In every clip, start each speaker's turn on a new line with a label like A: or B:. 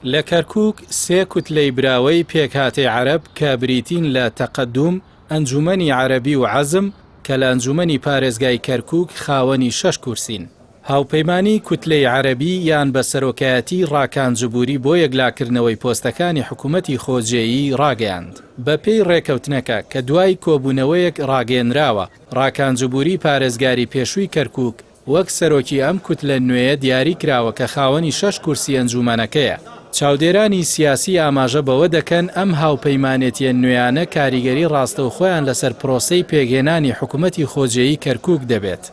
A: لە کەرکووک سێ کوتلەی براوەی پێکهاتەی عەرەب کە بریتین لە تەقەدوم، ئەنجومەنی عەرەبی و عەزم کە لە ئەنجومەنی پارێزگای کەرکووک خاوەنی 6 کورسین. هاوپەیمانی کوتلەی عەرەبی یان بە سەرۆکایەتی ڕاکانجبووری بۆ یەکلاکردنەوەی پۆستەکانی حکوومەتی خۆجێیی ڕاگەیاند. بە پێی ڕێکەوتنەکە کە دوای کۆبوونەوەیەک ڕاگەێنراوە، ڕاکانجبووری پارێزگاری پێشووی کەرکووک وەک سەرۆکی ئەم کوتلە نوێیە دیاری کراوە کە خاوەنی 6 کورسی ئەنجومەنەکەیە. چاودێرانی سیاسی ئاماژە بەوە دەکەن ئەم هاوپەیمانێتیە نوێیانە کاریگەری ڕاستەوخۆیان لەسەر پرۆسەی پێگێنانی حکوومەتی خۆجێیی کەرکووک دەبێت.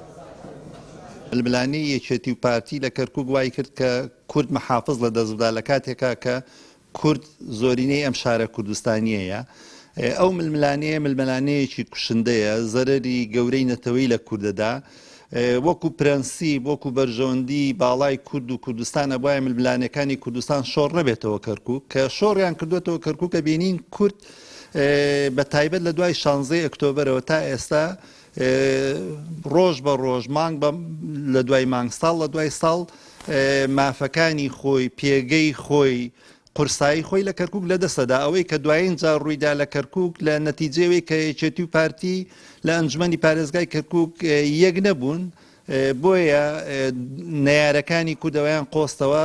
B: ململانی یەکێتی و پارتی لە کەرکووک وای کرد کە کورد محافظ لە دەستبدا لە کاتێکا کە کورد زۆرینەی ئەم شارە کوردستانیەیە. ئەو ململانەیەکی کوشندەیە، زەرەری گەورەی نەتەوەی لە کوردەدا، وەکو پرەنسیب وەکو بەرژەوەندی باڵای کورد و کوردستانە بۆیە ململانەکانی کوردستان شۆڕ نەبێتەوە کەرکووک، کە شۆڕیان کردوێتەوە کەرکووک کە بینین کورد بە تایبەت لە دوای 16 ئۆکتۆبەرەوە تا ئێستا ڕۆژ بە ڕۆژ مانگ لە دوای مانگ ساڵ لە دوای ساڵ مافەکانی خۆی، پێگەی خۆی، قورسایی خۆی لە کەرکووک لەدەستەدا. ئەوەی کە دوایین جار ڕوویدا لە کەرکووک لە نەتیجەوەی کە یەکێتی و پارتی لە ئەنجومەنی پارێزگای کەرکووک یەک نەبوون، بۆیە نەیارەکانی کوردەوەیان قۆستەوە،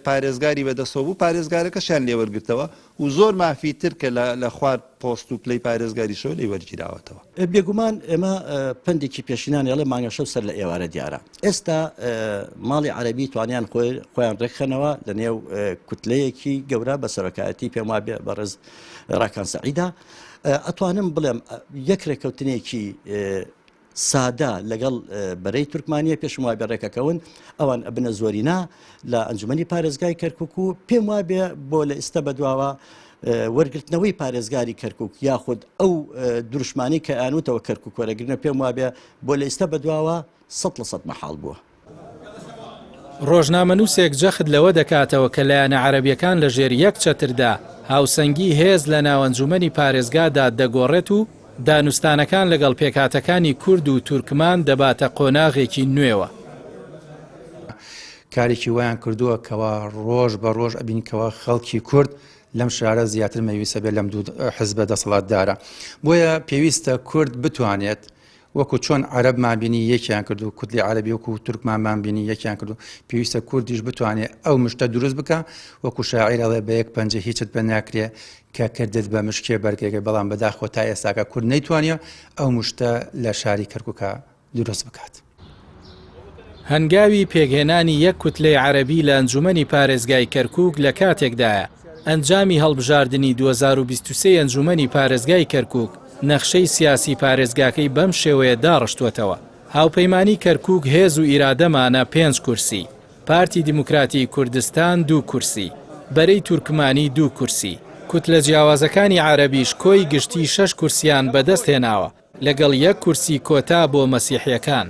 B: پارێزگاری بەدەستەوە بوو، پارێزگارەکەشیان لێوەرگرتەوە و زۆر مافیتر کە لە خوارد پۆست و پلەی پارێزگاریشەوە لێ وەرگیراوەتەوە.
C: بێگومان ئێمە پندێکی پێشینانیڵێ مانگە شەو سەر لە ئێوارە دیارە. ئێستا ماڵی عەرەبی توانیان خۆیان ڕێکخەنەوە لە نێو کوتلەیەکی گەورە بە سەرۆکایەتی پێم وابێ بەڕێز ڕاکان سەعیدا. ئەتوانم بڵێم یەک ڕێکەوتنێکی سادا لەگەڵ بەرەی تورکمانیە پێشم وابێ ڕێکەکەون ئەوان ئەبنە زۆرینا لە ئەنجومەنی پارێزگای کەرکووک و پێم وابێ بۆ لە ئێستا بەدواوە وەرگرتنەوەی پارێزگاری کەرکووک یاخود ئەو دروشمانی کە ئانوتەوە کەرکووک وەرەگرنە پێم وابێ بۆ لە ئێستا بەدواوە 100% مەحاڵ بووە.
A: ڕۆژنامەنووسێک جەخت لەوە دەکاتەوە کە لایەنە عەرەبیەکان لە ژێر یەک چەتردا هاوسەنگی هێز لە ناو ئەنجومەنی پارێزگادا دەگۆڕێت و دانوستانەکان لەگەڵ پێکهاتەکانی کورد و تورکمان دەباتە قۆناغێکی نوێوە.
D: کارێکی وایان کردووە کەوا ڕۆژ بە ڕۆژ ئەبینکەوە خەڵکی کورد لەم شارە زیاتر مەویستە بێت لەم دوو حزبە دەسەڵاتدارە. بۆیە پێویستە کورد بتوانێت وەکو چۆن عەرەبمان بینی یەکیان کردو، کوتلی عەرەبی وەکو تورکمانمان بینی یەکیان کردو، پێویستە کوردیش بتوانێت ئەو مشتە دروست بکە وەکو شاعیر ئەڵێ بە یەک پەنجە هیچت بە ناکرێ کە کردت بە مشکێ بەرگێکە، بەڵام بەداخۆ تا ئێستاکە کورد نەیتوانێت ئەو مشتە لە شاری کەرکووکە دروست بکات.
A: هەنگاوی پێگهێنانی یەک کوتلەی عەرەبی لە ئەنجومەنی پارێزگای کەرکووک لە کاتێکدایە ئەنجامی هەڵبژاردننی 2023 ئەنجومەنی پارێزگای کەرکووک نەخشەی سیاسی پارێزگاکەی بەم شێوەیە داڕشتووەتەوە. هاوپەیمانی کەرکووک هێز و ئیرادەمانە 5 کورسی، پارتی دیموکراتی کوردستان 2 کورسی، بەرەی تورکمانی 2 کورسی، کوتلە جیاوازەکانی عەرەبیش کۆی گشتی 6 کورسیان بەدەست هێناوە لەگەڵ 1 کورسی کۆتا بۆ مەسیحیەکان.